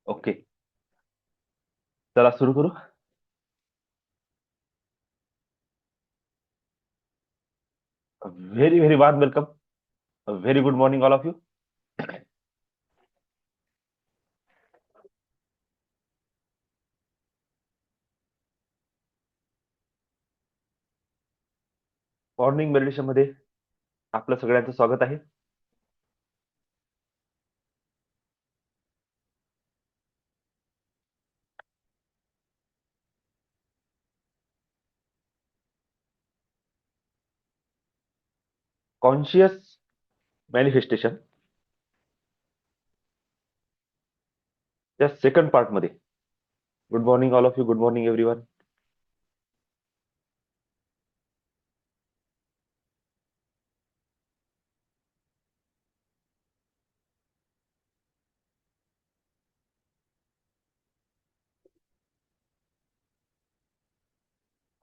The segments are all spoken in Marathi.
ओके. चला सुरू करू. Very very warm welcome. Very good morning all of you. Morning meditation मध्ये आपलं सगळ्यांचं स्वागत आहे. कॉन्शियस मॅनिफेस्टेशन या सेकंड पार्ट मध्ये. Good morning all of you. Good morning everyone.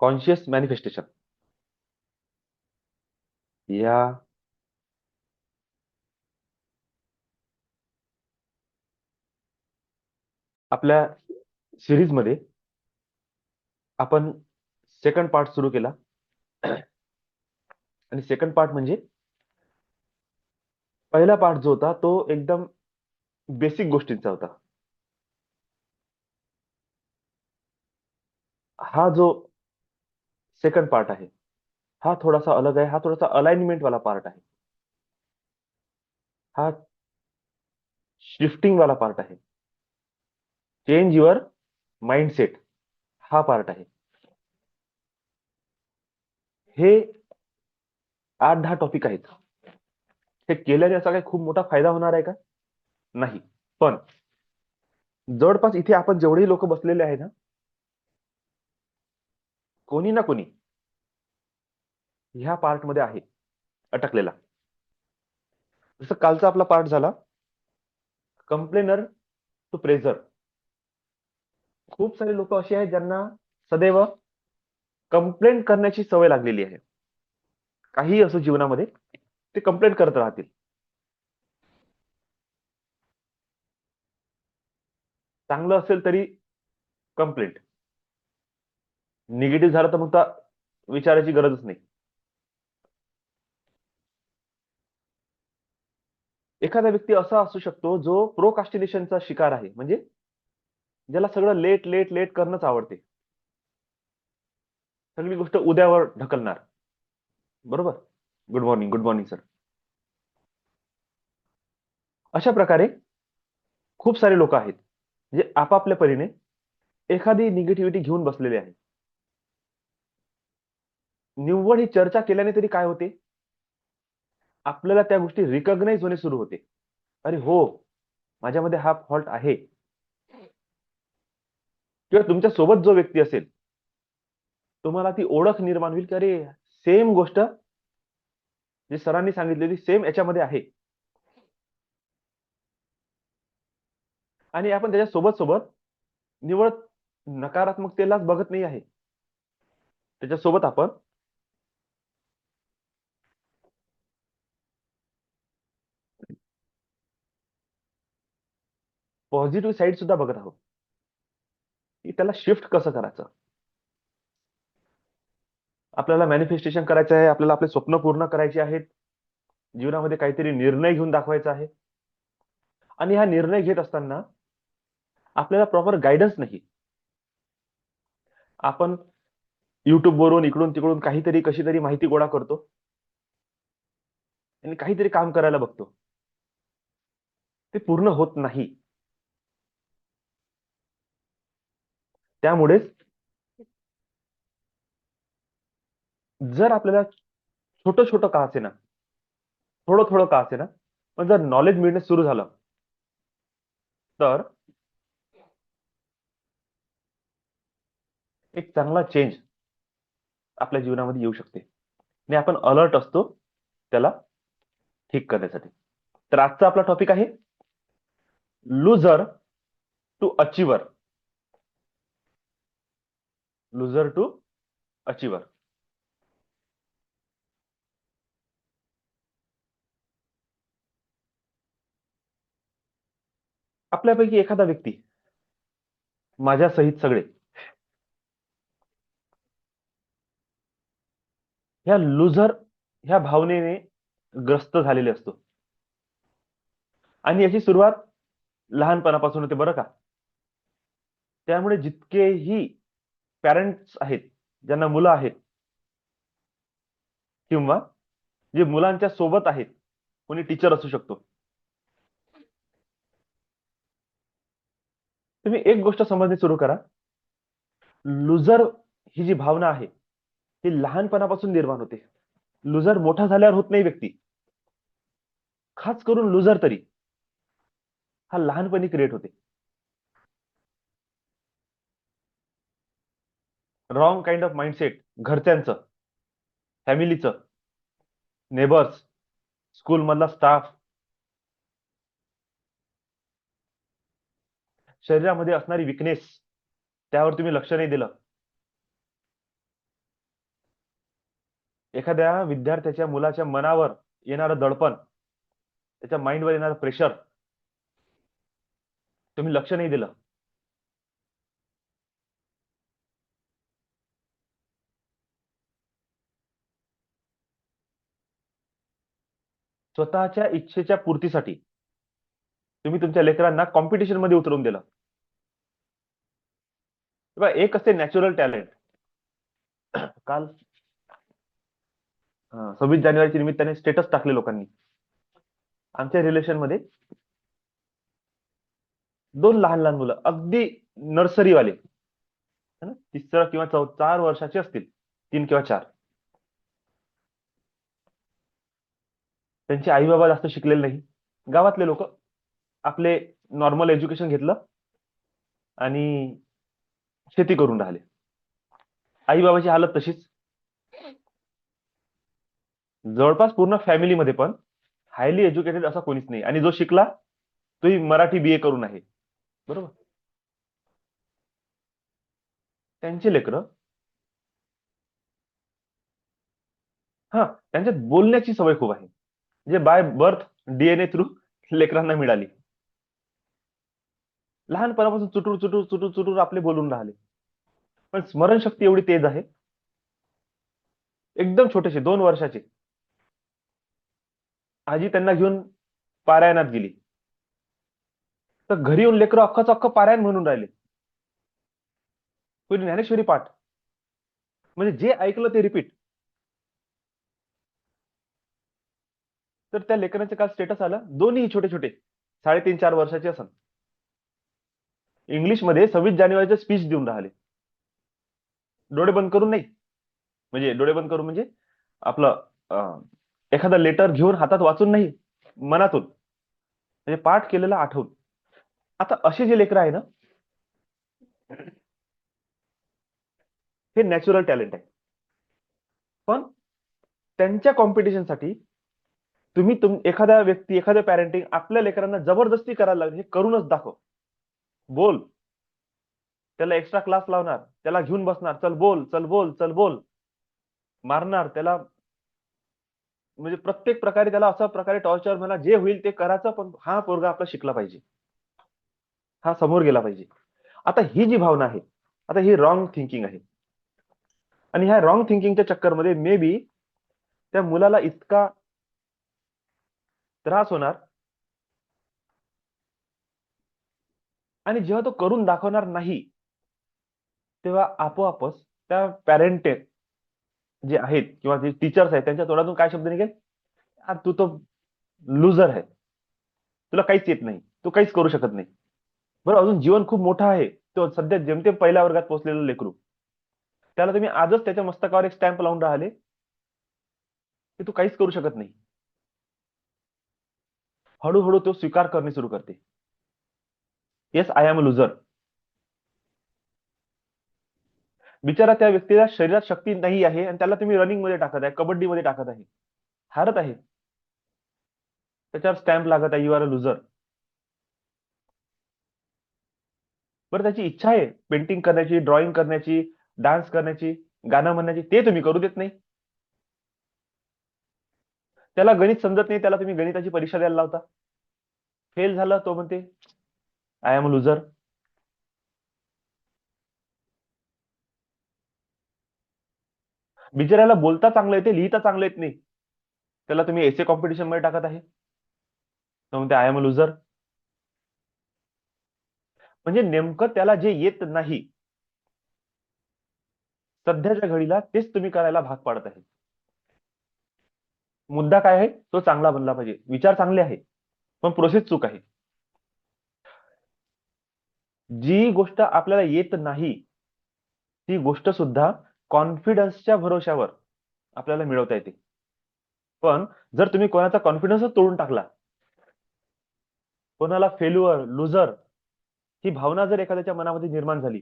Conscious manifestation या आपल्या सिरीज मध्ये आपण सेकंड पार्ट सुरू केला. आणि सेकंड पार्ट म्हणजे पहिला पार्ट जो होता तो एकदम बेसिक गोष्टींचा होता. हा जो सेकंड पार्ट आहे हा थोडासा अलग आहे. हा थोडासा अलाइनमेंट वाला पार्ट आहे. हा शिफ्टिंग वाला पार्ट आहे. चेंज युअर माइंडसेट हा पार्ट आहे. हे 8-10 टॉपिक आहेत. हे केल्याने असा काही खूप मोठा फायदा होणार आहे का? नाही. पण जवळपास इथे आपण जेवढेही लोक बसलेले आहे ना, कोणी ना कोणी ह्या पार्ट मध्ये आहे अटकलेला. जसं कालचा आपला पार्ट झाला कंप्लेनर टू प्रेझर. खूप सारे लोक असे आहेत ज्यांना सदैव कंप्लेंट करण्याची सवय लागलेली आहे. काहीही असो जीवनामध्ये ते कंप्लेंट करत राहतील. चांगलं असेल तरी कंप्लेंट, निगेटिव्ह झालं तर मग विचारायची गरजच नाही. एखादा व्यक्ती असा असू शकतो जो प्रोकास्टिनेशनचा शिकार आहे. म्हणजे ज्याला सगळं लेट लेट लेट करणंच आवडते. सगळी गोष्ट उद्यावर ढकलणार. बरोबर. Good morning. Good morning sir. अशा प्रकारे खूप सारे लोक आहेत जे आपापल्या परीने एखादी निगेटिव्हिटी घेऊन बसलेले आहेत. निव्वळ ही चर्चा केल्याने तरी काय होते, आपल्याला त्या गोष्टी रिकॉग्नाइज होणे सुरू होते. अरे हो, माझ्यामध्ये हा फॉल्ट आहे. किंवा तुमच्या सोबत जो व्यक्ती असेल तुम्हाला ती ओळख निर्माण होईल की अरे सेम गोष्ट जी सरांनी सांगितलेली सेम याच्यामध्ये आहे. आणि आपण त्याच्या सोबत सोबत निवळ नकारात्मकतेलाच बघत नाही आहे. त्याच्यासोबत आपण पॉझिटिव्ह साईड सुद्धा बघत आहोत की त्याला शिफ्ट कसं करायचं. आपल्याला मॅनिफेस्टेशन करायचं आहे. आपल्याला आपले स्वप्न पूर्ण करायचे आहेत. जीवनामध्ये काहीतरी निर्णय घेऊन दाखवायचा आहे. आणि हा निर्णय घेत असताना आपल्याला प्रॉपर गायडन्स नाही. आपण युट्यूब वरून इकडून तिकडून काहीतरी कशी तरी माहिती गोळा करतो आणि काहीतरी काम करायला बघतो. ते पूर्ण होत नाही. त्यामुळेच जर आपल्याला छोटं छोटं का असेना, थोडं थोडं का असेना, पण जर नॉलेज मिळणं सुरू झालं तर एक चांगला चेंज आपल्या जीवनामध्ये येऊ शकते. आणि आपण अलर्ट असतो त्याला ठीक करण्यासाठी. तर आजचा आपला टॉपिक आहे loser to achiever. Loser to achiever. आपल्यापैकी एखादा व्यक्ती माझ्या सहित सगळे ह्या लुझर ह्या भावनेने ग्रस्त झालेले असतो. आणि याची सुरुवात लहानपणापासून होते बरं का. त्यामुळे जितकेही पॅरेंट्स आहेत, ज्यांना मुलं आहेत, किंवा जे मुलांच्या सोबत आहेत, कोणी टीचर असू शकतो, तुम्ही एक गोष्ट समजणे सुरू करा. लुजर ही जी भावना आहे ती लहानपणापासून निर्माण होते. लुजर मोठा झाल्यावर होत नाही व्यक्ती. खास करून लुजर तरी हा लहानपणी क्रिएट होते. रॉंग काइंड ऑफ माइंडसेट घरच्यांचं, फॅमिलीचं, नेबर्स, स्कूल मधला स्टाफ, शरीरामध्ये असणारी विकनेस, त्यावर तुम्ही लक्ष नाही दिलं. एखाद्या विद्यार्थ्याच्या मुलाच्या मनावर येणारं दडपण, त्याच्या माइंडवर येणारं प्रेशर तुम्ही लक्ष नाही दिलं. स्वतःच्या इच्छेच्या पूर्तीसाठी तुम्ही तुमच्या लेकरांना कॉम्पिटिशन मध्ये उतरवून दिलं. बघा, एक असते नॅचरल टॅलेंट. काल 26 जानेवारीच्या निमित्ताने स्टेटस टाकले लोकांनी. आमच्या रिलेशन मध्ये दोन लहान लहान मुलं, अगदी नर्सरीवाले, है ना, 3 किंवा 4 वर्षाचे असतील, 3 किंवा 4. त्यांचे आई बाबा जास्त शिकलेले नाही, गावातले लोक, आपले नॉर्मल एज्युकेशन घेतलं आणि शेती करून राहिले. आई बाबाची हालत तशीच. जवळपास पूर्ण फॅमिलीमध्ये पण हायली एज्युकेटेड असा कोणीच नाही, आणि जो शिकला तोही मराठी BA करून आहे. बरोबर. त्यांचे लेकरं, हा, त्यांच्यात बोलण्याची सवय खूप आहे, जे बाय बर्थ DNA थ्रू लेकरांना मिळाली. लहानपणापासून चुटूर चुटूर चुटूर चुटूर आपले बोलून राहिले. पण स्मरणशक्ती एवढी तेज आहे. एकदम छोटेसे 2 वर्षाचे, आजी त्यांना घेऊन पारायणात गेली, तर घरी येऊन लेकरं अख्खच अख्खं पारायण म्हणून राहिले. कोणी ज्ञानेश्वरी पाठ, म्हणजे जे ऐकलं ते रिपीट. तर त्या लेकरांचे काल स्टेटस आलं, दोन्ही छोटे छोटे, 3.5-4 वर्षाचे असत, इंग्लिशमध्ये 26 जानेवारीचे स्पीच देऊन राहिले. डोळे बंद करून नाही, म्हणजे डोळे बंद करून म्हणजे आपलं एखादा लेटर घेऊन हातात वाचून नाही, मनातून, म्हणजे पाठ केलेला आठवून. आता असे जे लेकर आहे ना, हे नॅचरल टॅलेंट आहे. पण त्यांच्या कॉम्पिटिशनसाठी तुम्ही एखाद्या व्यक्ती, एखाद्या पॅरेंटिंग आपल्या लेकरांना जबरदस्ती करायला लागेल, हे करूनच दाखव, बोल, त्याला एक्स्ट्रा क्लास लावणार, त्याला घेऊन बसणार, चल बोल चल बोल चल बोल, मारणार त्याला, म्हणजे प्रत्येक प्रकारे त्याला अशा प्रकारे टॉर्चर, म्हणा जे होईल ते करायचं, पण हा पोरगा आपला शिकला पाहिजे, हा समोर गेला पाहिजे. आता ही जी भावना आहे, आता ही रॉंग थिंकिंग आहे. आणि ह्या रॉंग थिंकिंगच्या चक्करमध्ये मे बी त्या मुलाला इतका त्रास होणार, आणि जेव्हा तो करून दाखवणार नाही, तेव्हा आपोआपच त्या पॅरेंट जे आहेत किंवा जे टीचर्स आहेत त्यांच्या तोंडातून काय शब्द निघेल, "यार, तू तो लुजर आहे, तुला काहीच येत नाही, तू काहीच करू शकत नाही." बरं, अजून जीवन खूप मोठं आहे, तो सध्या जेमतेम पहिल्या वर्गात पोहोचलेलं लेकरू, त्याला तुम्ही आजच त्याच्या मस्तकावर एक स्टॅम्प लावून राहिले की तू काहीच करू शकत नाही. हळूहळू तो स्वीकार करणे सुरू करते, yes I am a loser. बिचारा त्या व्यक्तीला शरीरात शक्ती नाही आहे, आणि त्याला तुम्ही रनिंग मध्ये टाकत आहे, कबड्डी मध्ये टाकत आहे, हारत आहे, त्याच्यावर स्टॅम्प लागत आहे, यू आर अ लुजर. बरं, त्याची इच्छा आहे पेंटिंग करण्याची, ड्रॉइंग करण्याची, डान्स करण्याची, गाणं म्हणण्याची, ते तुम्ही करू देत नाही. त्याला गणित समजत नाही, त्याला तुम्ही गणिताची परीक्षा द्यायला लावता, फेल झाला तो म्हणते आय एम लुजर. बिचाऱ्याला बोलता चांगलं येते, लिहिता चांगलं येत नाही, त्याला तुम्ही एसे कॉम्पिटिशन मध्ये टाकत आहे, तो म्हणते आय एम अ लुझर. म्हणजे नेमकं त्याला जे येत नाही सध्याच्या घडीला तेच तुम्ही करायला भाग पाडत आहे. मुद्दा काय आहे? तो चांगला बनला पाहिजे, विचार चांगले आहे, पण प्रोसेस चूक आहे. जी गोष्ट आपल्याला येत नाही ती गोष्ट सुद्धा कॉन्फिडन्सच्या भरोश्यावर आपल्याला मिळवता येते. पण जर तुम्ही कोणाचा कॉन्फिडन्सच तोडून टाकला, कोणाला फेल्युअर, लुझर ही भावना जर एखाद्याच्या मनामध्ये निर्माण झाली,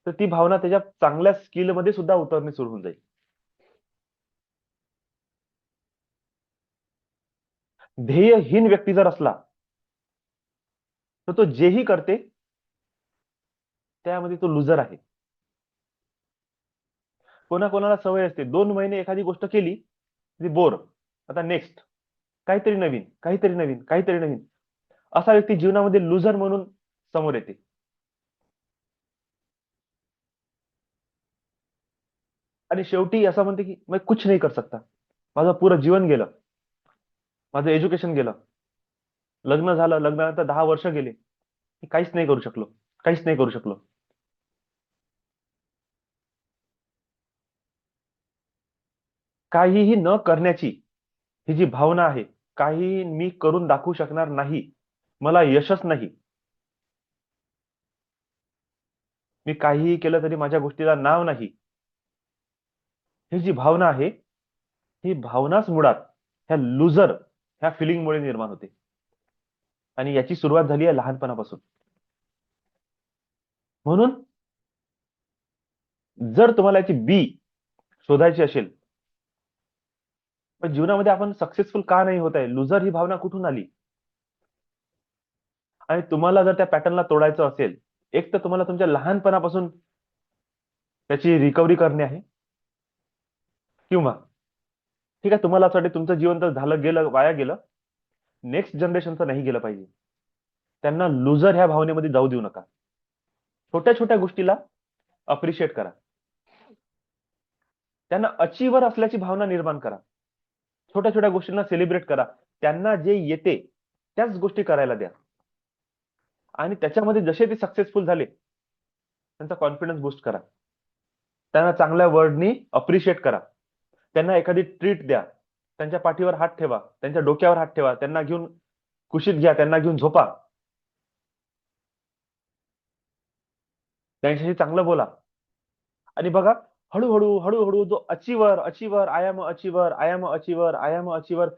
तर ती भावना त्याच्या चांगल्या स्किलमध्ये सुद्धा उतरणे सुरू होऊन जाईल. ध्येयहीन व्यक्ती जर असला तर तो जेही करते त्यामध्ये तो लुझर आहे. कोणाकोणाला सवय असते 2 महिने एखादी गोष्ट केली, बोर, आता नेक्स्ट, काहीतरी नवीन, काहीतरी नवीन, काहीतरी नवीन. असा व्यक्ती जीवनामध्ये लुझर म्हणून समोर येते. आणि शेवटी असं म्हणते की मैं कुछ नाही कर सकता, माझं पुरं जीवन गेलं, माझं एज्युकेशन गेलं, लग्न झालं, लग्नानंतर 10 वर्ष गेले, मी काहीच नाही करू शकलो, काहीच नाही करू शकलो. काहीही न करण्याची ही जी भावना आहे, काही मी करून दाखवू शकणार नाही, मला यशच नाही, मी काहीही केलं तरी माझ्या गोष्टीला नाव नाही, ही जी भावना आहे, ही भावनाच मुळात ह्या लुझर ह्या फिलिंगमुळे निर्माण होते. आणि याची सुरुवात झाली आहे लहानपणापासून. म्हणून जर तुम्हाला याची बी शोधायची असेल, पण जीवनामध्ये आपण सक्सेसफुल का नाही होत आहे, लुझर ही भावना कुठून आली, आणि तुम्हाला जर त्या पॅटर्नला तोडायचं असेल, एक तर तुम्हाला तुमच्या लहानपणापासून त्याची रिकव्हरी करणे आहे, किंवा ठीक आहे तुम्हाला असं वाटतं तुमचं जीवन तर झालं गेलं, वाया गेलं, नेक्स्ट जनरेशनचं नाही गेलं पाहिजे, त्यांना लुझर ह्या भावनेमध्ये जाऊ देऊ नका. छोट्या छोट्या गोष्टीला अप्रिशिएट करा, त्यांना अचीवर असल्याची भावना निर्माण करा, छोट्या छोट्या गोष्टींना सेलिब्रेट करा, त्यांना जे येते त्याच गोष्टी करायला द्या. आणि त्याच्यामध्ये जसे ते सक्सेसफुल झाले त्यांचा कॉन्फिडन्स बूस्ट करा, त्यांना चांगल्या वर्डनी अप्रिशिएट करा, त्यांना एखादी ट्रीट द्या, त्यांच्या पाठीवर हात ठेवा, त्यांच्या डोक्यावर हात ठेवा, त्यांना घेऊन कुशीत घ्या, त्यांना घेऊन झोपा, त्यांच्याशी चांगलं बोला. आणि बघा, हळूहळू हळूहळू जो achiever achiever I am achiever, I am achiever, I am achiever,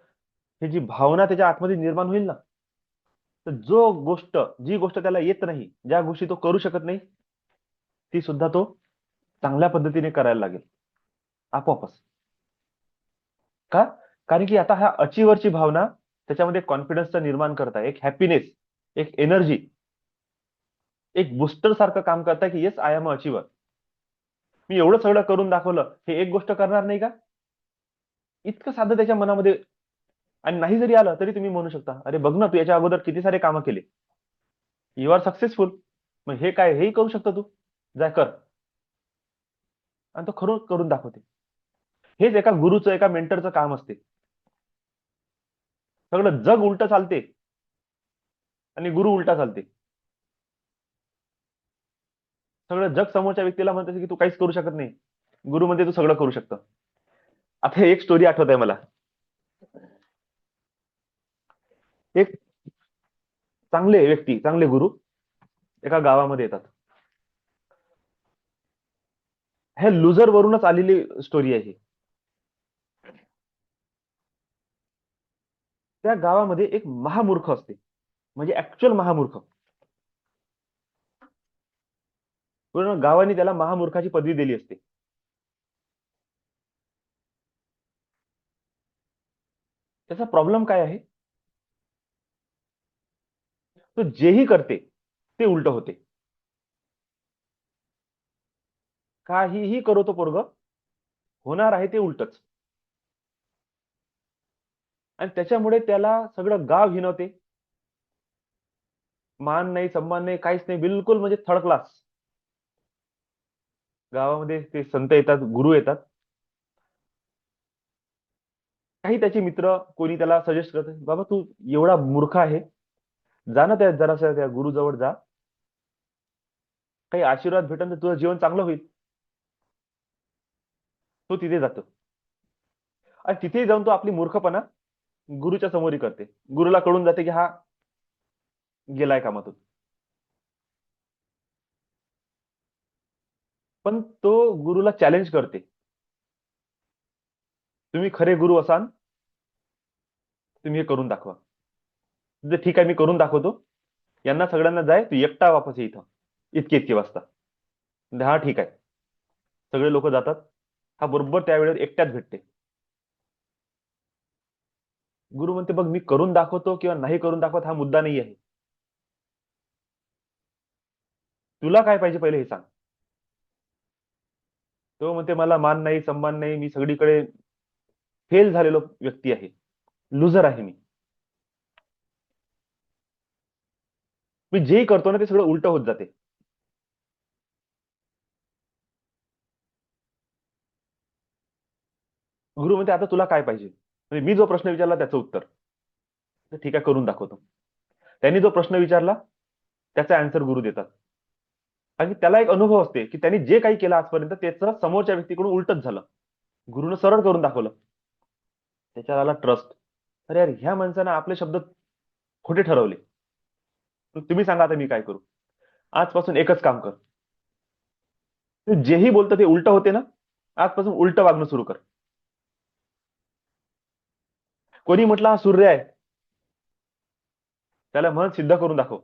ही जी भावना त्याच्या आतमध्ये निर्माण होईल ना, तर जी गोष्ट त्याला येत नाही, ज्या गोष्टी तो करू शकत नाही, ती सुद्धा तो चांगल्या पद्धतीने करायला लागेल आपोआपच. का? कारण की आता ह्या अचीवरची भावना त्याच्यामध्ये कॉन्फिडन्सचा निर्माण करत आहे, एक हॅपीनेस, एक एनर्जी, एक बुस्टर सारखं काम करत आहे की येस आय एम अचीवर, मी एवढं सगळं करून दाखवलं, हे एक गोष्ट करणार नाही का, इतकं साधं त्याच्या मनामध्ये. आणि नाही जरी आलं तरी तुम्ही म्हणू शकता, अरे बघ ना, तू याच्या अगोदर किती सारे कामं केले, यू आर सक्सेसफुल, मग हे काय, हेही करू शकतो तू, जाय कर. आणि तो खरं करून दाखवते. हेच एका गुरुचं, एका मेंटरचं काम असते. सगळं जग उलट चालते आणि गुरु उलटा चालते. सगळं जग समोरच्या व्यक्तीला म्हणते की तू काहीच करू शकत नाही, गुरु म्हणते तू सगळं करू शकतो. आता एक स्टोरी आठवत आहे मला. एक चांगले व्यक्ती, चांगले गुरु एका गावामध्ये येतात. हे लुझर वरूनच आलेली स्टोरी आहे. त्या गावामध्ये एक महामूर्ख असते, म्हणजे ऍक्च्युअल महामूर्ख. पूर्ण गावाने त्याला महामूर्खाची पदवी दिली असते. त्याचा प्रॉब्लेम काय आहे? तो जेही करते ते उलट होते. काहीही करो तो पोरग, होणार आहे ते उलटच. आणि त्याच्यामुळे त्याला सगळं गाव हिनवते, मान नाही, सन्मान नाही, काहीच नाही, बिलकुल म्हणजे थर्ड क्लास. गावामध्ये ते संत येतात, गुरु येतात, काही त्याचे मित्र कोणी त्याला सजेस्ट करते, बाबा तू एवढा मूर्ख आहे, जा ना त्या जरासा त्या गुरुजवळ जा, काही आशीर्वाद भेटेल तर तुझं जीवन चांगलं होईल. तो तिथे जातो आणि तिथे जाऊन तो आपली मूर्खपणा गुरुच्या समोरही करते. गुरुला कळून जाते की हा गेलाय कामातून. पण तो गुरुला चॅलेंज करते, तुम्ही खरे गुरु असाल, तुम्ही हे करून दाखवा. म्हणजे ठीक आहे, मी करून दाखवतो, यांना सगळ्यांना जाय, तू एकटा वापस ये इथं इतके इतके वाजता. म्हणजे हा ठीक आहे, सगळे लोक जातात. हा बरोबर त्यावेळेस एकट्याच भेटते. गुरु म्हणते, बघ मी करून दाखवतो किंवा नाही करून दाखवत हा मुद्दा नाही आहे, तुला काय पाहिजे पहिले हे सांग. तो म्हणते, मला मान नाही, सन्मान नाही, मी सगळीकडे फेल झालेलो व्यक्ती आहे, लुझर आहे मी. मी जे करतो ना ते सगळं उलट होत जाते. गुरु म्हणते, आता तुला काय पाहिजे. म्हणजे मी जो प्रश्न विचारला त्याचं उत्तर. तर ठीक आहे, करून दाखवतो. त्यांनी जो प्रश्न विचारला त्याचा आन्सर गुरु देतात. आणि त्याला एक अनुभव असते की त्यांनी जे काही केलं आजपर्यंत त्याचं समोरच्या व्यक्तीकडून उलटच झालं. गुरुनं सरळ करून दाखवलं. त्याच्यावर आला ट्रस्ट. अरे यार, ह्या माणसानं आपले शब्द खोटे ठरवले. तुम्ही सांगा आता मी काय करू. आजपासून एकच काम कर, तू जेही बोलतं ते उलट होते ना, आजपासून उलट वागणं सुरू कर. कोणी म्हटलं हा सूर्य आहे, त्याला म्हण सिद्ध करून दाखव.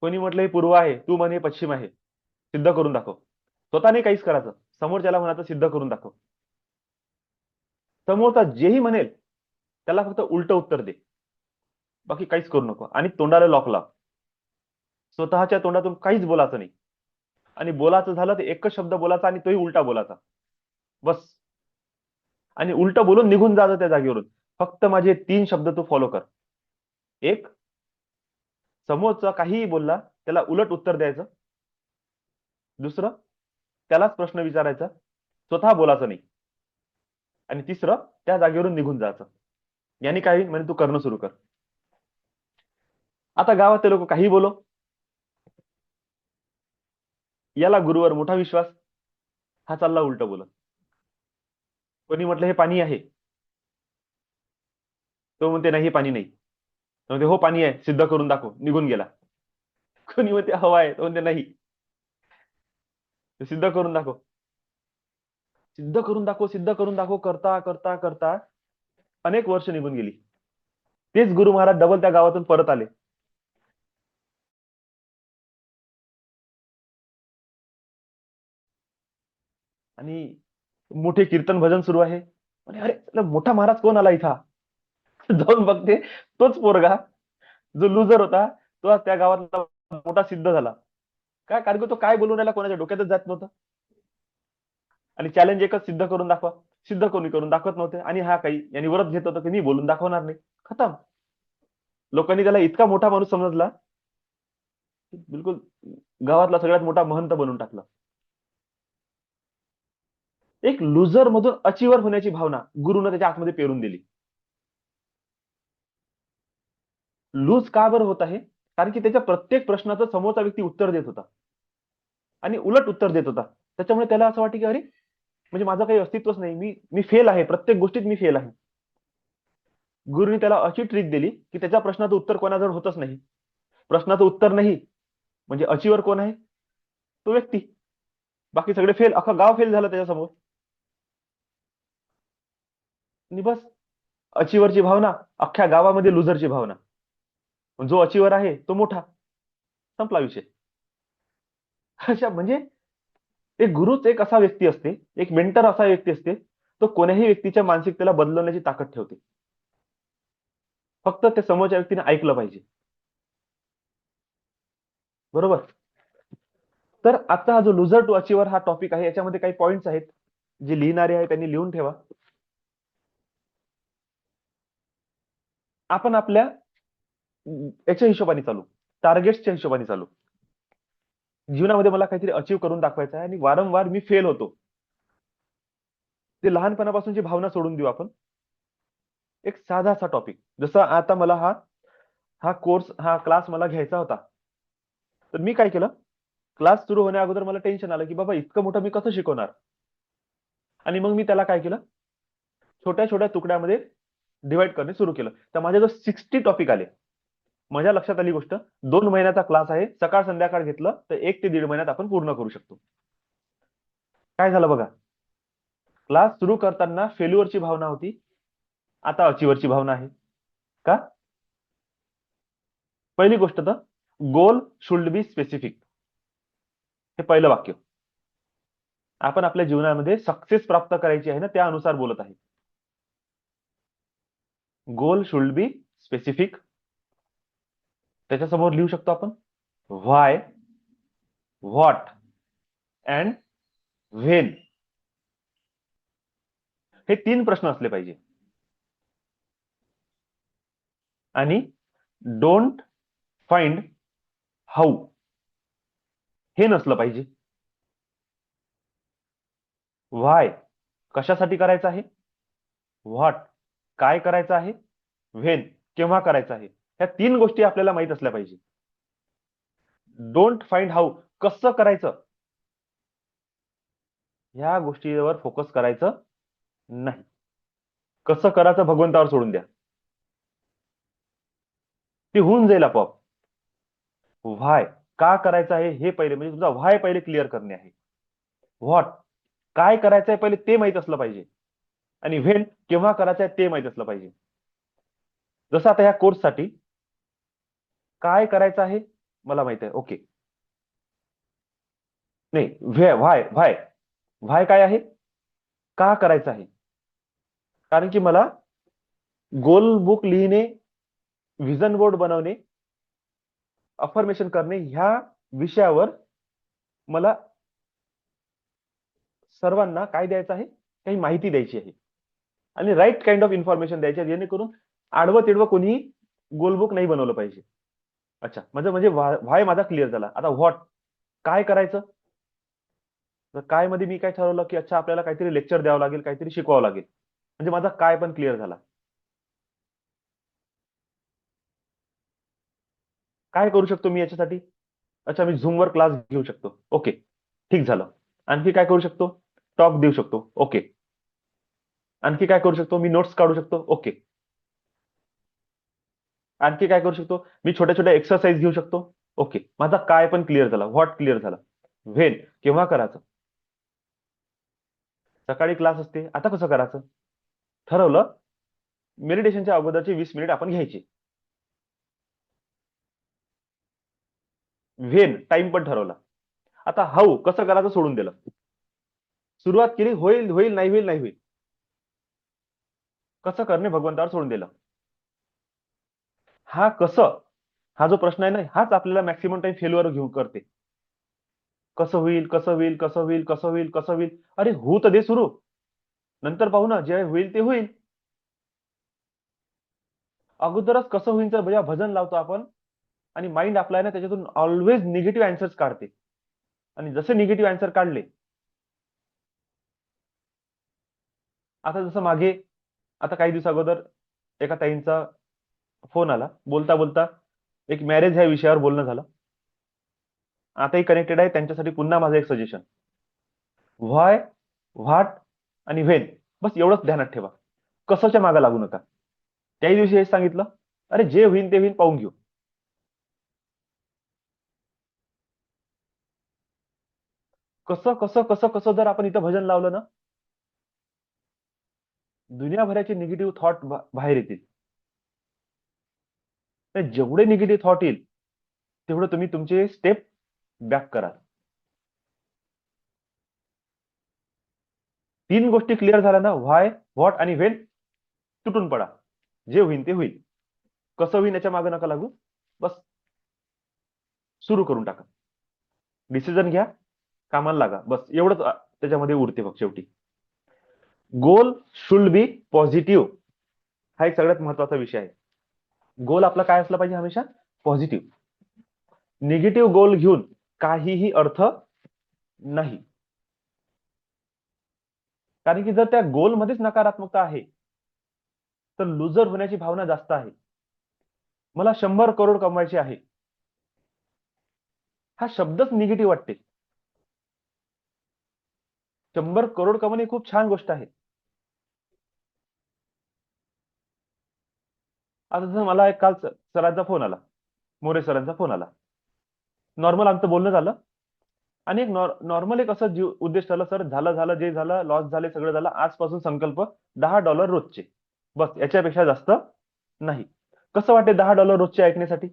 कोणी म्हटलं हे पूर्व आहे, तू म्हण हे पश्चिम आहे, सिद्ध करून दाखव. स्वतःने काहीच करायचं, समोरच्याला म्हणायचं सिद्ध करून दाखव. समोरचा जेही म्हणेल त्याला फक्त उलट उत्तर दे, बाकी काहीच करू नको. आणि तोंडाला लॉक लाव. स्वतःच्या तोंडातून काहीच बोलायचं नाही. आणि बोलायचं झालं तर एकच शब्द बोलायचा आणि तोही उलटा बोलायचा, बस. आणि उलट बोलून निघून जायचं त्या जागेवरून. फक्त माझे 3 शब्द तू फॉलो कर. एक, समोरचा काहीही बोलला त्याला उलट उत्तर द्यायचं. दुसरं, त्यालाच प्रश्न विचारायचा, स्वतः बोलायचं नाही. आणि तिसरं, त्या जागेवरून निघून जायचं. यांनी काही म्हणजे तू करणं सुरू कर. आता गावात ते लोक काही बोलो, याला गुरुवर मोठा विश्वास, हा चालला उलट बोलत. कोणी म्हटलं हे पाणी आहे, तो म्हणते नाही हे पाणी नाही. तो म्हणते हो पाणी आहे, सिद्ध करून दाखव, निघून गेला. कोणी म्हणते हवा आहे, तो म्हणते नाही, सिद्ध करून दाखव. सिद्ध करून दाखव, सिद्ध करून दाखव करता करता करता अनेक वर्ष निघून गेली. तेच गुरु महाराज डबल त्या गावातून परत आले. आणि मोठे कीर्तन भजन सुरू आहे. आणि अरे इथला मोठा महाराज कोण आला इथं. जाऊन बघते, तोच पोरगा जो लुजर होता, तो आज त्या गावातला मोठा सिद्ध झाला. काय कारण की तो काय बोलून राहिला कोणाच्या डोक्यातच जात नव्हतं. आणि चॅलेंज एकच, सिद्ध करून दाखवा. सिद्ध कोणी करून दाखवत नव्हते. आणि हा काही यांनी व्रत घेत होता की मी बोलून दाखवणार नाही. खतम. लोकांनी त्याला इतका मोठा माणूस समजला, बिलकुल गावातला सगळ्यात मोठा महंत बनवून टाकला. एक लुजर मधून अचिव्हर होण्याची भावना गुरुनं त्याच्या आतमध्ये पेरून दिली. लूज का बरं होत आहे, कारण की त्याच्या प्रत्येक प्रश्नाचं समोरचा व्यक्ती उत्तर देत होता आणि उलट उत्तर देत होता. त्याच्यामुळे त्याला असं वाटतं की अरे, म्हणजे माझं काही अस्तित्वच नाही, मी मी फेल आहे, प्रत्येक गोष्टीत मी फेल आहे. गुरुनी त्याला अशी ट्रिक दिली की त्याच्या प्रश्नाचं उत्तर कोणाजवळ होतच नाही. प्रश्नाचं उत्तर नाही म्हणजे अचिव्हर कोण आहे, तो व्यक्ती. बाकी सगळे फेल, अख्खा गाव फेल झालं त्याच्यासमोर. आणि बस, अचिव्हरची भावना अख्ख्या गावामध्ये लुझरची भावना. जो अचिव्हर आहे तो मोठा, संपला विषय. अशा म्हणजे एक गुरुच एक असा व्यक्ती असते, एक मेंटर असा व्यक्ती असते, तो कोण्याही व्यक्तीच्या मानसिकतेला बदलवण्याची ताकद ठेवते. फक्त ते समोरच्या व्यक्तीने ऐकलं पाहिजे. बरोबर. तर आता हा जो लुझर टू अचिव्हर हा टॉपिक आहे, याच्यामध्ये काही पॉइंट्स आहेत, जे लिहिणारे आहे त्यांनी लिहून ठेवा. आपण आपल्या याच्या हिशोबाने चालू, टार्गेट्सच्या हिशोबाने चालू. जीवनामध्ये मला काहीतरी अचीव करून दाखवायचं आहे आणि वारंवार मी फेल होतो. ते लहानपणापासूनची भावना सोडून देऊ आपण. एक साधासा टॉपिक, जसं आता मला हा हा कोर्स हा क्लास मला घ्यायचा होता. तर मी काय केलं, क्लास सुरू होण्या अगोदर मला टेन्शन आलं की बाबा इतकं मोठं मी कसं शिकवणार. आणि मग मी त्याला काय केलं, छोट्या छोट्या तुकड्यामध्ये डिवाइड करणे सुरू केलं. तर माझे जो 60 टॉपिक आले. माझ्या लक्षात आली गोष्ट, 2 महिन्याचा क्लास आहे, सकाळ संध्याकाळ घेतलं तर 1 ते 1.5 महिन्यात आपण पूर्ण करू शकतो. काय झालं बघा, क्लास सुरू करताना फेल्युअरची भावना होती, आता अचीवरची भावना आहे. का? पहिली गोष्ट तर गोल शुल्ड बी स्पेसिफिक, हे पहिलं वाक्य. आपण आपल्या जीवनामध्ये सक्सेस प्राप्त करायची आहे ना, त्यानुसार बोलत आहे. गोल शुल्ड बी स्पेसिफिक. त्याच्यासमोर लिहू शकतो आपण व्हाय, व्हॉट अँड व्हेन. हे 3 प्रश्न असले पाहिजे. आणि डोंट फाइंड हाऊ, हे नसलं पाहिजे. व्हाय, कशासाठी करायचं आहे. व्हॉट, काय करायचं आहे. व्हेन, केव्हा करायचं आहे. ह्या 3 गोष्टी आपल्याला माहित असल्या पाहिजे. डोंट फाइंड हाऊ, कसं करायचं, ह्या गोष्टीवर फोकस करायचं नाही. कसं करायचं भगवंतावर सोडून द्या, ते होऊन जाईल आपोआप. व्हाय, का करायचं आहे हे पहिले, म्हणजे तुमचा व्हाय पहिले क्लिअर करणे आहे. व्हॉट, काय करायचं आहे पहिले ते माहित असलं पाहिजे. आणि व्हेन, केव्हा करायचं आहे ते माहित असलं पाहिजे. जसं आता ह्या कोर्ससाठी काय करायचं आहे मला माहित आहे, ओके. नाही, व्हाय व्हाय व्हाय काय आहे, का करायचं आहे. कारण की मला गोल बुक लिहिणे, व्हिजन बोर्ड बनवणे, अफर्मेशन करणे, ह्या विषयावर मला सर्वांना काय द्यायचं आहे, काही माहिती द्यायची आहे. आणि राईट काइंड ऑफ इन्फॉर्मेशन द्यायची आहे, जेणेकरून आडवं तिडवं कोणी गोलबुक नाही बनवलं पाहिजे. अच्छा, म्हणजे व्हाय माझा क्लिअर झाला. आता व्हॉट, काय करायचं. तर काय मध्ये मी काय ठरवलं की अच्छा आपल्याला काहीतरी लेक्चर द्यावं लागेल, काहीतरी शिकवावं लागेल. म्हणजे माझा काय पण क्लिअर झाला. काय करू शकतो मी याच्यासाठी. अच्छा, मी झूमवर क्लास घेऊ शकतो, ओके, ठीक झालं. आणखी काय करू शकतो, टॉक देऊ शकतो, ओके. आणखी काय करू शकतो, मी नोट्स काढू शकतो, ओके. आणखी काय करू शकतो, मी छोट्या छोट्या एक्सरसाइज घेऊ शकतो, ओके. माझा काय पण क्लिअर झाला, व्हॉट क्लिअर झाला. व्हेन, केव्हा करायचं. सकाळी क्लास असते, आता कसं करायचं ठरवलं. मेडिटेशनच्या अगोदरचे 20 मिनिट आपण घ्यायचे. व्हेन, टाइम पण ठरवला. आता हाऊ, कसं करायचं सोडून दिलं. सुरुवात केली, होईल होईल, नाही होईल नाही होईल. कसं करणे भगवंतावर सोडून दिलं. हा कसं, हा जो प्रश्न आहे ना, हाच आपल्याला मॅक्सिमम टाइम फेल्युअर घेऊन करते. कसं होईल, कसं होईल, कसं होईल, कसं होईल, कसं होईल. अरे होऊ तर दे सुरू, नंतर पाहू ना, जे होईल ते होईल. अगोदरच कसं होईल तर जेव्हा भजन लावतो आपण, आणि माइंड आपला आहे ना त्याच्यातून ऑलवेज निगेटिव्ह अँसर्स काढते. आणि जसे निगेटिव्ह अँसर काढले, आता जसं मागे, आता काही दिवस अगोदर एका ताईंचा फोन आला, बोलता बोलता एक मॅरेज ह्या विषयावर बोलणं झालं. आताही कनेक्टेड आहे त्यांच्यासाठी. पुन्हा माझं एक सजेशन, व्हाय, व्हॉट आणि व्हेन, बस एवढंच ध्यानात ठेवा. कसंच्या मागे लागू नका. त्याही दिवशी हेच सांगितलं, अरे जे होईल ते होईल, पाहून घेऊ. कसं कसं कसं कसं जर आपण इथं भजन लावलं ना, दुनियाभराचे निगेटिव्ह थॉट बाहेर येतील. जेवढे निगेटिव्ह थॉट येईल तेवढं तुम्ही तुमचे स्टेप बॅक करा. 3 गोष्टी क्लिअर झाल्या ना, व्हाय, व्हॉट आणि व्हेन, तुटून पडा. जे होईल ते होईल. कसं होईल याच्या मागे नका लागू, बस सुरू करून टाका. डिसिजन घ्या, कामाला लागा, बस एवढंच त्याच्यामध्ये उरते बघ शेवटी. गोल शुल्ड बी पॉझिटिव्ह, हा एक सगळ्यात महत्वाचा विषय आहे. गोल आपला काय असला पाहिजे हमेशा पॉझिटिव्ह. निगेटिव्ह गोल घेऊन काहीही अर्थ नाही. कारण की जर त्या गोलमध्येच नकारात्मकता आहे, तर लुजर होण्याची भावना जास्त आहे. मला 100 करोड कमवायचे आहे, हा शब्दच निगेटिव्ह वाटते. 100 करोड कमवणे खूप छान गोष्ट आहे. आता जर मला एक काल सरांचा फोन आला, मोरे सरांचा फोन आला. नॉर्मल आमचं बोलणं झालं आणि एक नॉर्मल एक असं उद्देश ठरला, सर झालं झालं जे झालं, लॉस झाले, सगळं झालं, आजपासून संकल्प $10 रोजचे, बस याच्यापेक्षा जास्त नाही. कसं वाटते $10 रोजचे ऐकण्यासाठी?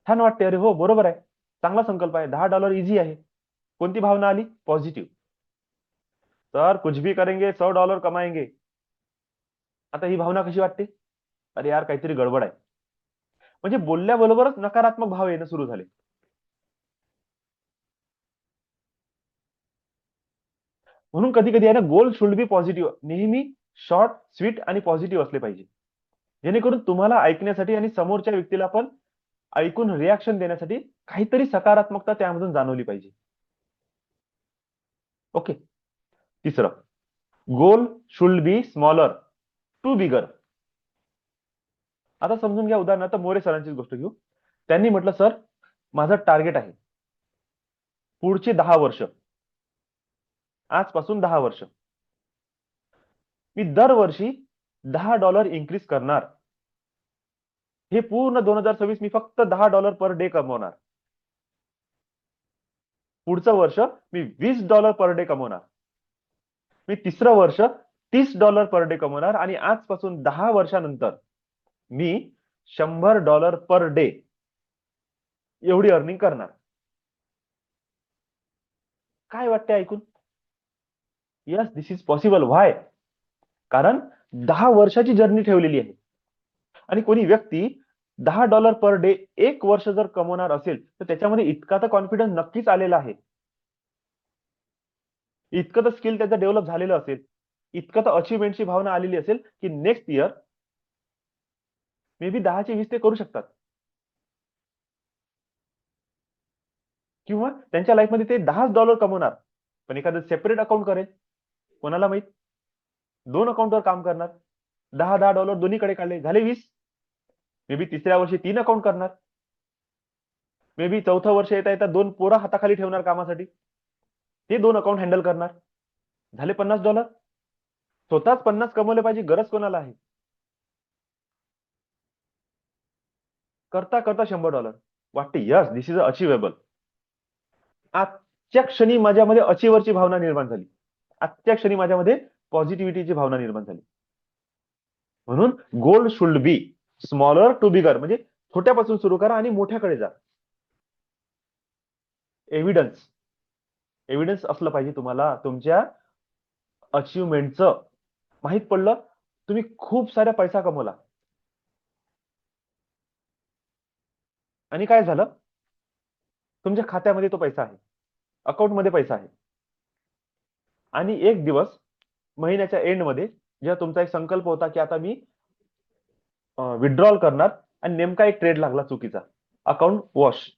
छान वाटते. अरे हो बरोबर आहे, चांगला संकल्प आहे. $10 इझी आहे. कोणती भावना आली? पॉझिटिव्ह. सर कुछ भी करेंगे, $100 कमाएंगे. आता ही भावना कशी वाटते? अरे यार काहीतरी गडबड आहे. म्हणजे बोलल्याबरोबरच नकारात्मक भाव येणं सुरू झाले. म्हणून कधी कधी आहे ना, गोल शुड बी पॉझिटिव्ह. नेहमी शॉर्ट, स्वीट आणि पॉझिटिव्ह असले पाहिजे, जेणेकरून तुम्हाला ऐकण्यासाठी आणि समोरच्या व्यक्तीला पण ऐकून रिॲक्शन देण्यासाठी काहीतरी सकारात्मकता त्यामधून जाणवली पाहिजे. ओके. तिसरं, goal should be smaller to bigger. आता समजून घ्या, उदाहरणार्थ मोरे सरांचीच गोष्ट घेऊ. त्यांनी म्हटलं, सर माझं टार्गेट आहे पुढची 10 वर्ष, आजपासून 10 वर्ष मी दरवर्षी $10 इन्क्रीज करणार. हे पूर्ण 2026 मी फक्त $10 पर डे कमवणार. पुढचं वर्ष मी $20 पर डे कमवणार. मी तिसरं वर्ष $30 पर डे कमवणार आणि आजपासून 10 वर्षानंतर मी $100 पर डे एवढी अर्निंग करणार. काय वाटते ऐकून? Yes, this is possible. Why? कारण 10 वर्षाची जर्नी ठेवलेली आहे. आणि कोणी व्यक्ती $10 पर डे 1 वर्ष जर कमवणार असेल, तर त्याच्यामध्ये इतका तर कॉन्फिडन्स नक्कीच आलेला आहे, इतकं तर स्किल त्याचं डेव्हलप झालेलं असेल, इतकं तर अचिव्हमेंटची भावना आलेली असेल, की नेक्स्ट इयर मे बी 10 चे 20 ते करू शकतात. किंवा त्यांच्या लाईफमध्ये ते $10 कमवणार, पण एखादं सेपरेट अकाउंट करेल. कोणाला माहित? 2 अकाउंटवर काम करणार. $10 दोन्हीकडे काढले, झाले 20. मे बी तिसऱ्या वर्षी 3 अकाउंट करणार. मे बी चौथं वर्ष येता येता 2 पोरं हाताखाली ठेवणार कामासाठी, ते 2 अकाउंट हँडल करणार. झाले $50. स्वतःच 50 कमवले पाहिजे गरज कोणाला आहे? करता करता $100 वाटते. Yes, this is achievable. आजच्या क्षणी माझ्यामध्ये अचिव्हरची भावना निर्माण झाली. आजच्या क्षणी माझ्यामध्ये पॉझिटिव्हिटीची भावना निर्माण झाली. म्हणून goal should be smaller to bigger, म्हणजे छोट्यापासून सुरू करा आणि मोठ्याकडे जा. एव्हिडन्स एव्हिडन्स असलं पाहिजे तुम्हाला तुमच्या अचिव्हमेंटचं. माहित पडलं तुम्ही खूप सारा पैसा कमवला आणि काय झालं, तुमच्या खात्यामध्ये तो पैसा आहे, अकाउंटमध्ये पैसा आहे, आणि एक दिवस महिन्याच्या एंडमध्ये जेव्हा तुमचा एक संकल्प होता की आता मी विड्रॉल करणार, आणि नेमका एक ट्रेड लागला चुकीचा, अकाउंट वॉश,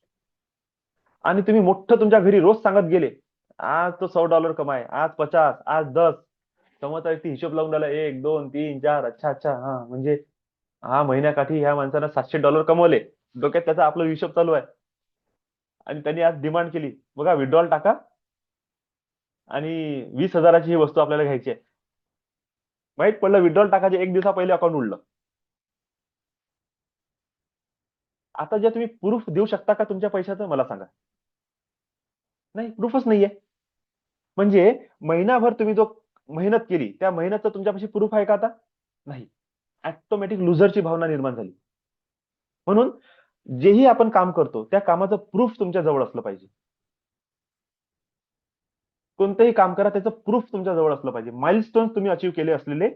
आणि तुम्ही मोठं तुमच्या घरी रोज सांगत गेले, आज तो $100 कमाय, आज 50, आज 10. समोरचा व्यक्ती हिशोब लावून राहिला, 1 2 3 4, अच्छा अच्छा, हा म्हणजे हा महिन्याकाठी ह्या माणसानं $700 कमवले. डोक्यात त्याचा आपला हिशोब चालू आहे, आणि त्यांनी आज डिमांड केली, बघा विड्रॉल टाका आणि 20,000ची ही वस्तू आपल्याला घ्यायची आहे. माहित पडलं विड्रॉल टाकायचे 1 दिवसा पहिले अकाउंट उडलं. आता जे तुम्ही प्रूफ देऊ शकता का तुमच्या पैशाचं, मला सांगा. नाही, प्रूफच नाहीये. म्हणजे महिनाभर तुम्ही जो मेहनत केली, त्या मेहनतचं तुमच्यापाशी प्रूफ आहे का आता? नाही. ऑटोमॅटिक लुझरची भावना निर्माण झाली. म्हणून जेही आपण काम करतो त्या कामाचं प्रूफ तुमच्या जवळ असलं पाहिजे. कोणतंही काम करा, त्याचं प्रूफ तुमच्या जवळ असलं पाहिजे. माइलस्टोन तुम्ही अचीव्ह केले असलेले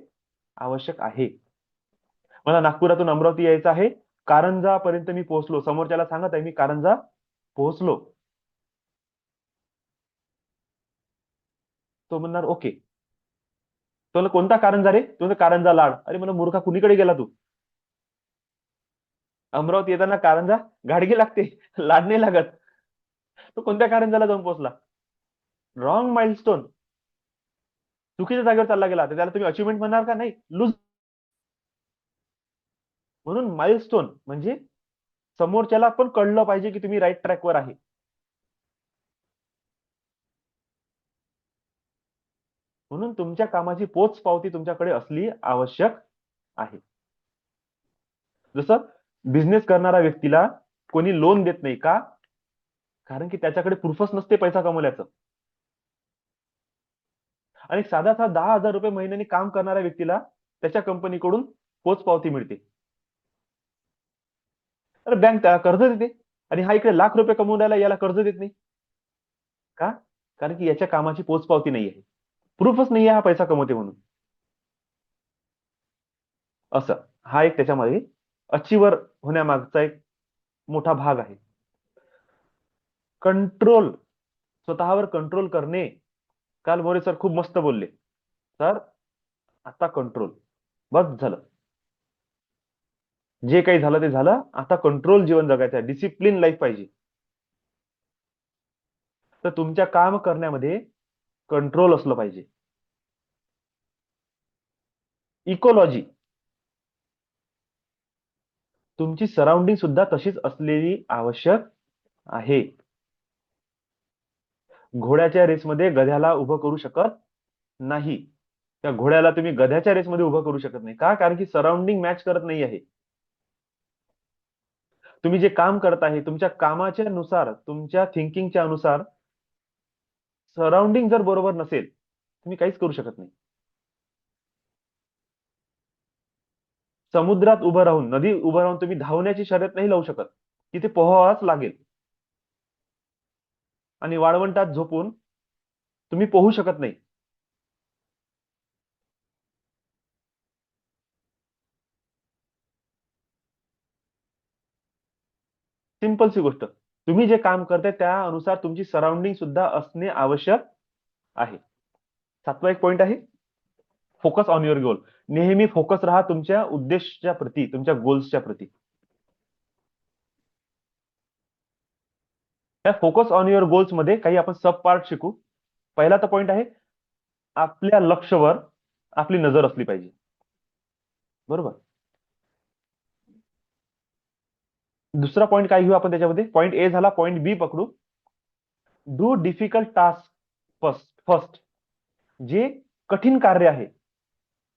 आवश्यक आहे. मला नागपुरातून अमरावती यायचं आहे, कारंजा पर्यंत मी पोहोचलो, समोरच्याला सांगत आहे मी कारंजा पोहोचलो, तो म्हणणार ओके. तो कोणता कारंजा रे? तो कारंजा लाड. अरे म्हणलं मूर्खा, कुणीकडे गेला तू? अमरावती येताना कारंजा गाडगी लागते, लाड नाही लागत. तो कोणत्या कारंजाला जाऊन पोहोचला? रॉंग माइलस्टोन, चुकीच्या जागेवर चालला गेला, तर त्याला तुम्ही अचिव्हमेंट म्हणणार का? नाही, लूज. म्हणून माइलस्टोन म्हणजे समोरच्याला पण कळलं पाहिजे की तुम्ही राईट ट्रॅकवर आहे. म्हणून तुमच्या कामाची पोच पावती तुमच्याकडे असली आवश्यक आहे. जसं बिझनेस करणाऱ्या व्यक्तीला कोणी लोन देत नाही का? कारण की त्याच्याकडे प्रूफच नसते पैसा कमवल्याचं. आणि साधा 10,000 रुपये महिन्याने काम करणाऱ्या व्यक्तीला त्याच्या कंपनीकडून पोचपावती मिळते. तर बँक त्याला कर्ज देते, आणि हा इकडे लाख रुपये कमवून राहिला, याला कर्ज देत नाही का? कारण की याच्या कामाची पोचपावती नाही आहे, प्रूफच नाही आहे हा पैसा कमवते म्हणून. असं हा एक त्याच्यामध्ये अचिव्हर होण्यामागचा एक मोठा भाग आहे. कंट्रोल, स्वतःवर कंट्रोल करणे. काल मोरे सर खूप मस्त बोलले. सर, आता कंट्रोल, बस झालं, जे काही झालं ते झालं, आता कंट्रोल जीवन जगायचं आहे, डिसिप्लिन लाईफ पाहिजे. तर तुमच्या काम करण्यामध्ये कंट्रोल असलं पाहिजे. इकोलॉजी, तुमची सराउंडिंग सुद्धा तशीच असलेली आवश्यक आहे. घोड्याच्या रेसमध्ये गध्याला उभं करू शकत नाही. त्या घोड्याला तुम्ही गध्याच्या रेसमध्ये उभं करू शकत नाही का? कारण की सराउंडिंग मॅच करत नाही आहे. तुम्ही जे काम करत आहे, तुमच्या कामाच्या नुसार, तुमच्या थिंकिंगच्या अनुसार सराउंडिंग जर बरोबर नसेल, तुम्ही काहीच करू शकत नाही. समुद्रात उभं राहून, नदी उभं राहून तुम्ही धावण्याची शर्यत नाही लावू शकत, तिथे पोहावाच लागेल. आणि वाळवंटात झोपून तुम्ही पोहू शकत नाही. सिंपल सी गोष्ट. तुम्ही जे काम करताय त्यानुसार तुमची सराउंडिंग सुद्धा असणे आवश्यक आहे. सातवा एक पॉइंट आहे, फोकस ऑन युअर गोल. नेहमी फोकस राहा तुमच्या उद्देशाच्या प्रती, तुमच्या गोल्सच्या प्रती. त्या फोकस ऑन युअर गोल्स मध्ये काही आपण सब पार्ट शिकू. पहिला तर पॉइंट आहे, आपल्या लक्ष्यावर आपली नजर असली पाहिजे. बरोबर. दुसरा पॉइंट काय घेऊ आपण त्याच्यामध्ये? पॉइंट ए झाला, पॉइंट बी पकडू. Do difficult task first. First, जे कठीण कार्य आहे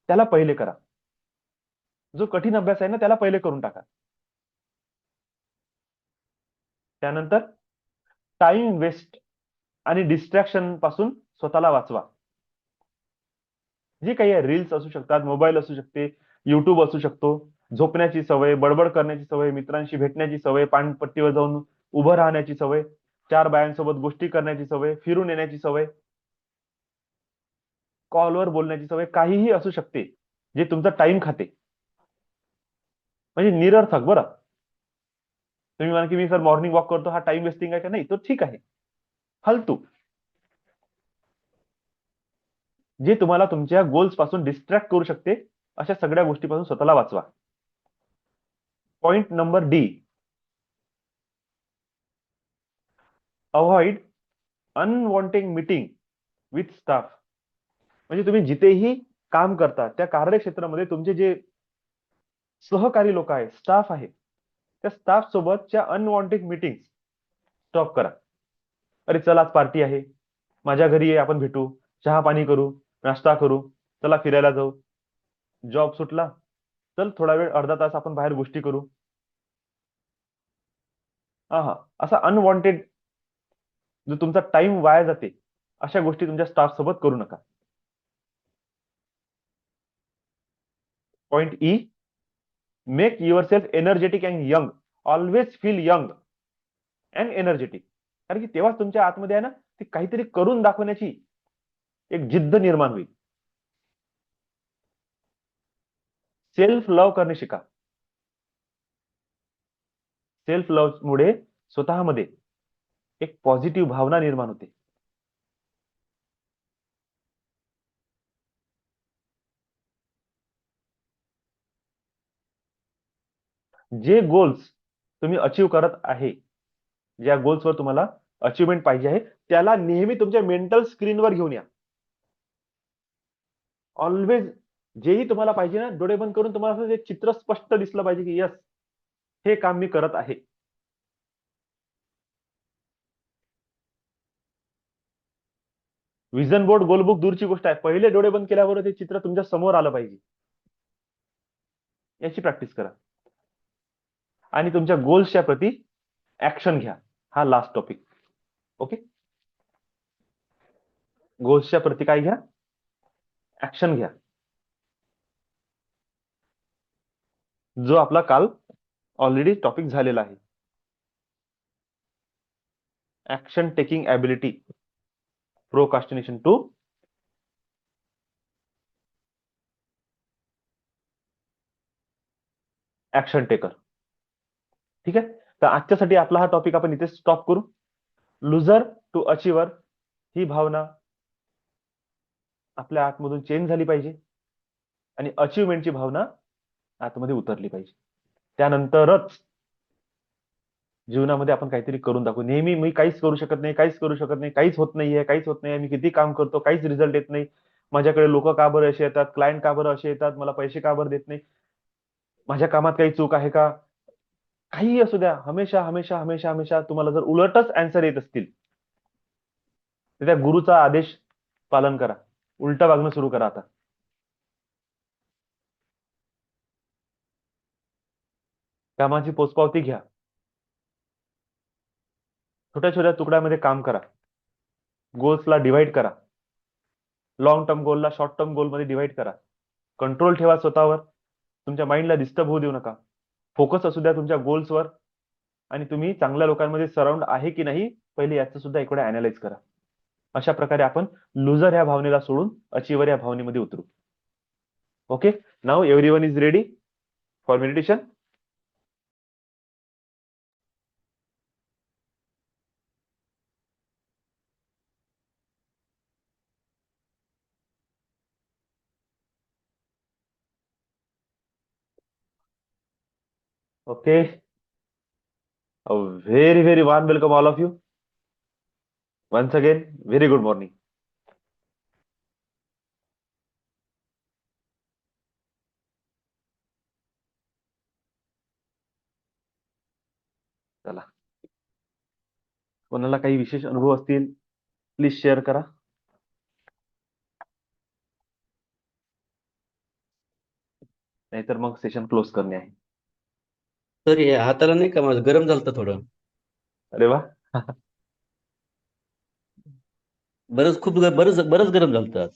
त्याला पहिले करा. जो कठीण अभ्यास आहे ना, त्याला पहिले करून टाका. त्यानंतर टाइम वेस्ट आणि डिस्ट्रॅक्शन पासून स्वतःला वाचवा. जे काही आहे, रील्स असू शकतात, मोबाईल असू शकते, युट्यूब असू शकतो, झोपण्याची सवय, बडबड करण्याची सवय, मित्रांशी भेटण्याची सवय, पानपट्टीवर जाऊन उभं राहण्याची सवय, चार बायांसोबत गोष्टी करण्याची सवय, फिरून येण्याची सवय, कॉलवर बोलण्याची सवय, काहीही असू शकते जे तुमचा टाइम खाते. म्हणजे निरर्थक. बरं, तुम्ही म्हणा की मी सर मॉर्निंग वॉक करतो, हा टाइम वेस्टिंग आहे का? नाही, तो ठीक आहे, फालतू. जे तुम्हाला तुमच्या गोल्स पासून डिस्ट्रॅक्ट करू शकते, अशा सगळ्या गोष्टीपासून स्वतःला वाचवा. Point number D, avoid unwanted meeting with staff. म्हणजे तुम्ही जिथेही काम करता त्या कार्यक्षेत्रामध्ये तुमचे जे सहकारी लोक आहेत, स्टाफ आहे, त्या स्टाफ सोबतच्या अनवॉन्टेड मीटिंग स्टॉप करा. अरे चल, आज पार्टी आहे, माझ्या घरी ये, आपण भेटू, चहा पाणी करू, नाश्ता करू, चला फिरायला जाऊ. जॉब सुटला, चल थोडा वेळ, अर्धा तास आपण बाहेर गोष्टी करू. हा हा, असा अनवॉन्टेड जो तुमचा टाइम वाया जाते, अशा गोष्टी तुमच्या स्टाफ सोबत करू नका. Point E, make your self energetic and young. Always feel young and energetic. कारण की तेव्हाच तुमच्या आतमध्ये आहे ना, ती काहीतरी करून दाखवण्याची एक जिद्द निर्माण होईल. सेल्फ लव्ह करणे शिका. सेल्फ लव्ह मुळे स्वतःमध्ये एक पॉझिटिव्ह भावना निर्माण होते. जे गोल्स तुम्ही अचीव करत आहे, ज्या गोल्सवर तुम्हाला अचिव्हमेंट पाहिजे आहे, त्याला नेहमी तुमच्या मेंटल स्क्रीनवर घेऊन या. ऑलवेज जेही तुम्हाला पाहिजे ना, डोळे बंद करून तुम्हाला असं एक चित्र स्पष्ट दिसलं पाहिजे की यस, हे काम मी करत आहे. विजन बोर्ड, गोलबुक दूरची गोष्ट आहे, पहिले डोळे बंद केल्यावर ते चित्र तुमच्या समोर आलं पाहिजे. याची प्रॅक्टिस करा आणि तुमच्या गोल्सच्या प्रती ऍक्शन घ्या. हा लास्ट टॉपिक. ओके. गोल्सच्या प्रती काय घ्या? ऍक्शन घ्या. जो आपला काल ऑलरेडी टॉपिक झालेला आहे. Action taking ability, procrastination to action taker. ठीक आहे. तर आजच्यासाठी आपला हा टॉपिक आपण इथे स्टॉप करू. लुझर टू अचिव्हर ही भावना आपल्या आतमधून चेंज झाली पाहिजे आणि अचिव्हमेंटची भावना आतमध्ये उतरली पाहिजे. त्यानंतरच जीवनामध्ये आपण काहीतरी करून दाखवू. नेहमी मी काहीच करू शकत नाही, काहीच करू शकत नाही, काहीच होत नाहीये, काहीच होत नाही, मी किती काम करतो, काहीच रिझल्ट येत नाही, माझ्याकडे लोक का बरं असे येतात, क्लायंट का बरं असे येतात, मला पैसे का बरं देत नाही, माझ्या कामात काही चूक आहे का, काही असू द्या, हमेशा हमेशा हमेशा हमेशा तुम्हाला जर उलटच अँसर येत असतील तर त्या गुरुचा आदेश पालन करा, उलट वागणं सुरू करा. आता कामाची पोचपावती घ्या, छोट्या छोट्या तुकड्यामध्ये काम करा, गोल्सला डिव्हाइड करा, लॉंग टर्म गोलला शॉर्ट टर्म गोलमध्ये डिव्हाइड करा. कंट्रोल ठेवा स्वतःवर, तुमच्या माइंडला डिस्टर्ब होऊ देऊ नका. फोकस असू द्या तुमच्या गोल्सवर आणि तुम्ही चांगल्या लोकांमध्ये सराउंड आहे की नाही पहिले याचं सुद्धा इकडे अनालाइज करा. अशा प्रकारे आपण लुजर ह्या भावनेला सोडून अचिव्हर या भावनेमध्ये उतरू. Okay. Now everyone is ready for meditation. Okay. A very, very warm welcome all of you. Once again, very good morning. चला, कोणाला काही विशेष अनुभव असतील प्लीज शेअर करा. नाहीतर मग सेशन क्लोज करणे आहे. तर हे हाताला नाही का माझं गरम झालं थोडं. अरे वा. बरंच बरंच गरम झालं आज.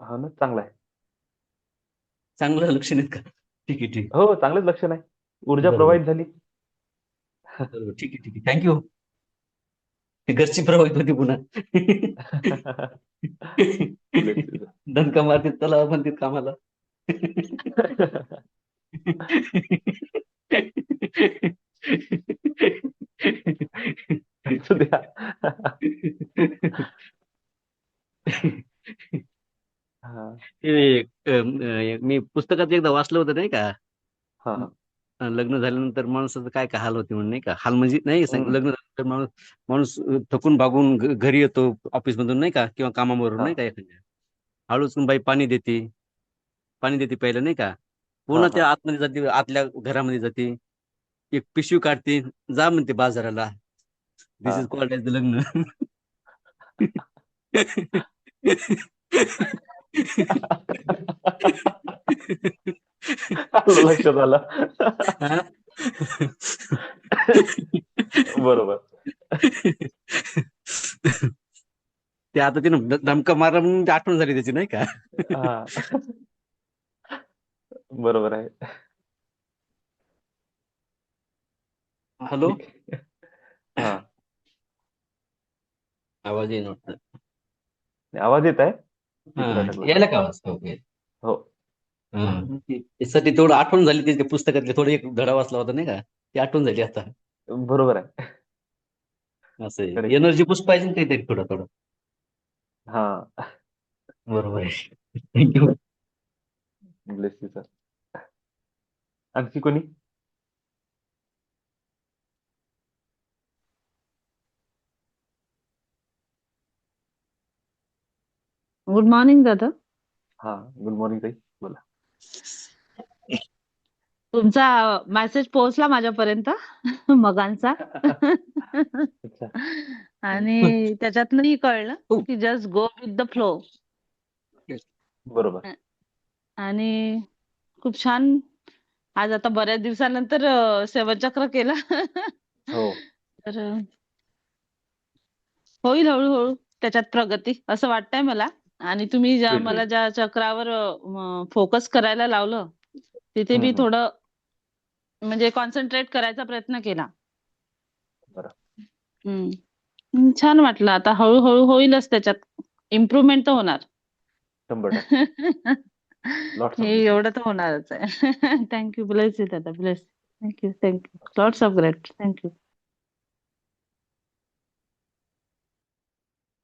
हा ना, चांगला आहे. चांगलं लक्षण आहेत का? ठीक आहे ठीक हो, चांगलंच लक्षण आहे. ऊर्जा बरोबर प्रवाहित झाली. बरोबर ठीक आहे थँक्यू. घरची प्रवाहित होती पुन्हा. Bless you, sir. दणका मारतील तलाव म्हणतील कामाला. असू द्या. हा मी पुस्तकात एकदा वाचलं होतं नाही का. हा हा. लग्न झाल्यानंतर माणसाचं काय काय हाल होते म्हणून नाही का. हाल म्हणजे नाही हम्म, लग्न झाल्यानंतर माणूस माणूस थकून भागून घरी येतो ऑफिस मधून नाही का किंवा कामावरून हा नाही का एखाद्या. हळूच बाई पाणी देते पहिलं नाही का. हा पुन्हा हा. त्या आतमध्ये जाते आतल्या घरामध्ये जाते. एक पिशवी काढते. जा म्हणते बाजाराला. हा. दिस इज कॉल्ड एज द लग्न. आलं लक्षात आलं. हा? बरोबर. ते आता तिनं धमका मारला म्हणून ती आठवण झाली त्याची नाही का. हा. बरोबर आहे. हॅलो. ठीक आहे. हा. आवाज येईन वाटतं. आवाज येत आहे. हा तिथेच अटकला. यायला का आवाज ओके. हो. त्यासाठी थोडं आठवण झाली त्याच्या पुस्तकातले थोडे एक धडा वाचला होता नाही का. ती आठवण झाली आता. बरोबर आहे. असं करेक्ट. एनर्जी बुस्ट पाहिजे ना काहीतरी थोडं थोडं. हा. बरोबर आहे. थँक्यू. Bless you sir. आणखी कोणी? गुड मॉर्निंग दादा. हा, गुड मॉर्निंग ताई, बोला. तुमचा मेसेज पोहोचला माझ्यापर्यंत मगांचा. अच्छा. आणि त्याच्यातनंही कळलं की just go with the flow. बरोबर. आणि खूप छान. आज आता बऱ्याच दिवसानंतर सेवन चक्र केला. हो. तर होईल हळूहळू त्याच्यात प्रगती असं वाटतंय मला. आणि तुम्ही होईल, मला होईल. ज्या चक्रावर फोकस करायला लावलं तिथे हम्म, मी हम्म. थोडं म्हणजे कॉन्सन्ट्रेट करायचा प्रयत्न केला. बरं. छान वाटलं. आता हळूहळू होईलच त्याच्यात इम्प्रुव्हमेंट तर होणार. 100%. लॉट्स ऑफ हे ब्लेसिंग. एवढं तर होणारच आहे. थँक्यू. ब्लेस यू दादा. Bless. Thank you. Lots of great. Thank you.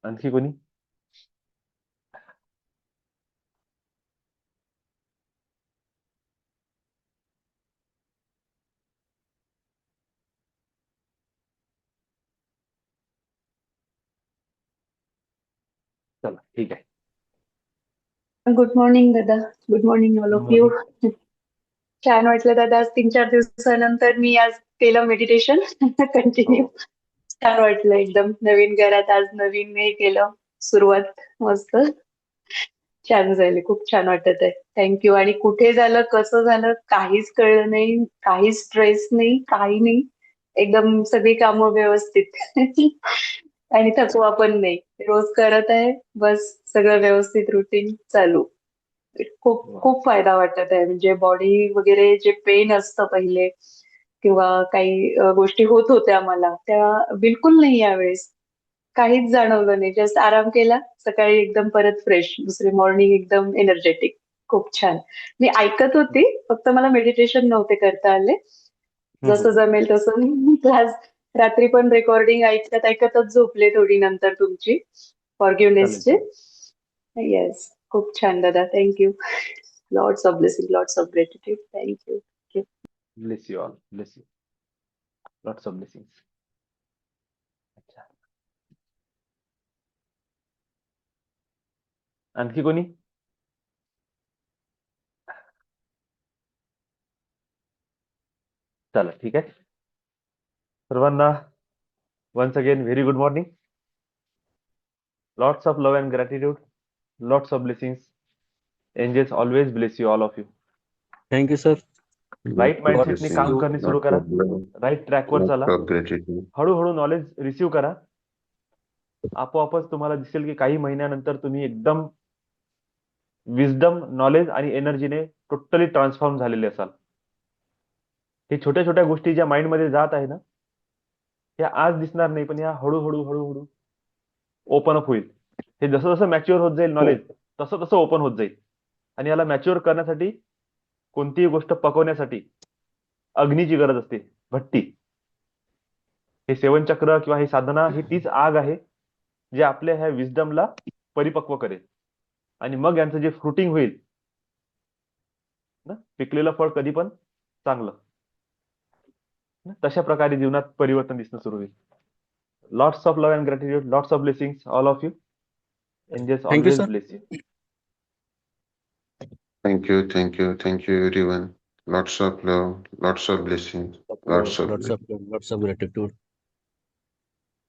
आणखी कोणी? चला, ठीक आहे. गुड मॉर्निंग दादा. Good morning all good of you. Morning. छान वाटलं दादा. आज 3-4 दिवसानंतर मी आज केलं मेडिटेशन कंटिन्यू. हो. छान वाटलं एकदम. नवीन घरात आज नवीन हे केलं सुरुवात. मस्त छान झाली. खूप छान वाटत आहे. थँक्यू. आणि कुठे झालं, कसं झालं, काहीच कळलं नाही. काहीच स्ट्रेस नाही, काही नाही. एकदम सगळी कामं व्यवस्थित आणि थकवा पण नाही. रोज करत आहे. बस सगळं व्यवस्थित रुटीन चालू. खूप वा. खूप फायदा वाटत आहे. म्हणजे बॉडी वगैरे जे पेन असतं पहिले किंवा काही गोष्टी होत होत्या मला, त्या बिलकुल नाही यावेळेस. काहीच जाणवलं नाही. जस्ट आराम केला. सकाळी एकदम परत फ्रेश. दुसरी मॉर्निंग एकदम एनर्जेटिक. खूप छान. मी ऐकत होती, फक्त मला मेडिटेशन नव्हते करता आले. हम्म, जसं जमेल तसं क्लास रात्री पण रेकॉर्डिंग ऐकत ऐकतच झोपले थोडी नंतर तुमची चालेल, फॉरगिव्हनेसचे. चालेल. येस. खूप छान दादा. Thank you. Lots of blessing, lots of gratitude. Thank you. Bless you all. Bless you. Lots of blessings. अच्छा. आणखी कोणी? चला, ठीक आहे. सर्वांना once again very good morning. Lots of love and gratitude. Lots of blessings. Angels always bless you, all of you. Thank you sir. Right God माइंडसेटने bless काम you. करणे सुरू करा. राईट ट्रॅकवर चला. हळूहळू नॉलेज रिसीव्ह करा. आपोआपच तुम्हाला दिसेल की काही महिन्यानंतर तुम्ही एकदम विजडम, नॉलेज आणि एनर्जीने टोटली ट्रान्सफॉर्म झालेले असाल. हे छोट्या छोट्या गोष्टी ज्या माइंडमध्ये जात आहे ना, ह्या आज दिसणार नाही, पण ह्या हळूहळू हळूहळू ओपन अप होईल. हे जसं जसं मॅच्युअर होत जाईल नॉलेज, तसं तसं ओपन होत जाईल. आणि याला मॅच्युअर करण्यासाठी, कोणतीही गोष्ट पकवण्यासाठी अग्नीची गरज असते, भट्टी. हे सेवन चक्र किंवा ही साधना, ही तीच आग आहे जे आपल्या ह्या विजडमला परिपक्व करेल. आणि मग यांचं जे फ्रुटिंग होईल ना, पिकलेलं फळ कधी पण चांगलं. तशा प्रकारे जीवनात परिवर्तन दिसणं सुरू होईल. Lots of love and gratitude. Lots of blessings all of you. Angels thank you always sir. Bless you. Thank you, everyone. Lots of love, lots of blessings, lots of lots of gratitude.